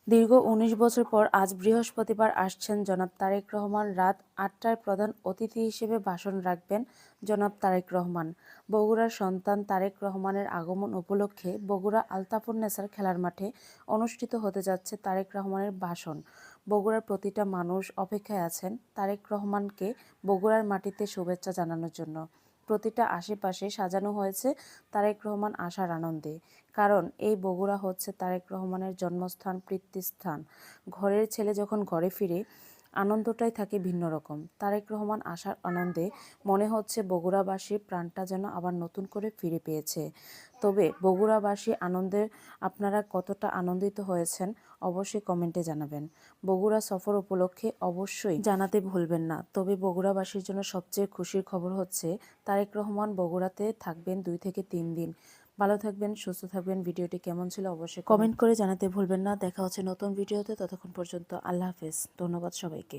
দীর্ঘ ১৯ বছর পর আজ বৃহস্পতিবার আসছেন জনাব তারেক রহমান। রাত ৮টায় প্রধান অতিথি হিসেবে ভাষণ রাখবেন জনাব তারেক রহমান। বগুড়ার সন্তান তারেক রহমানের আগমন উপলক্ষে বগুড়া আলতাফুন্নেছার খেলার মাঠে অনুষ্ঠিত হতে যাচ্ছে তারেক রহমানের ভাষণ। বগুড়ার প্রতিটা মানুষ অপেক্ষায় আছেন তারেক রহমানকে বগুড়ার মাটিতে শুভেচ্ছা জানানোর জন্য। প্রতিটা আশেপাশে সাজানো হয়েছে তারেক রহমান আসার আনন্দে। কারণ এই বগুড়া হচ্ছে তারেক রহমানের জন্মস্থান, প্রীতিস্থান। ঘরের ছেলে যখন ঘরে ফিরে আনন্দটাই থাকে ভিন্ন রকম। তারেক রহমান আসার আনন্দে মনে হচ্ছে বগুড়াবাসীর প্রাণটা যেন আবার নতুন করে ফিরে পেয়েছে। তবে বগুড়াবাসী আনন্দের আপনারা কতটা আনন্দিত হয়েছেন অবশ্যই কমেন্টে জানাবেন। বগুড়া সফর উপলক্ষে অবশ্যই জানাতে ভুলবেন না। তবে বগুড়াবাসীর জন্য সবচেয়ে খুশির খবর হচ্ছে তারেক রহমান বগুড়াতে থাকবেন 2 থেকে 3 দিন। ভালো থাকবেন, সুস্থ থাকবেন। ভিডিওটি কেমন ছিল অবশ্যই কমেন্ট করে জানাতে ভুলবেন না। দেখা হচ্ছে নতুন ভিডিওতে। ততক্ষণ পর্যন্ত আল্লাহ হাফেজ। ধন্যবাদ সবাইকে।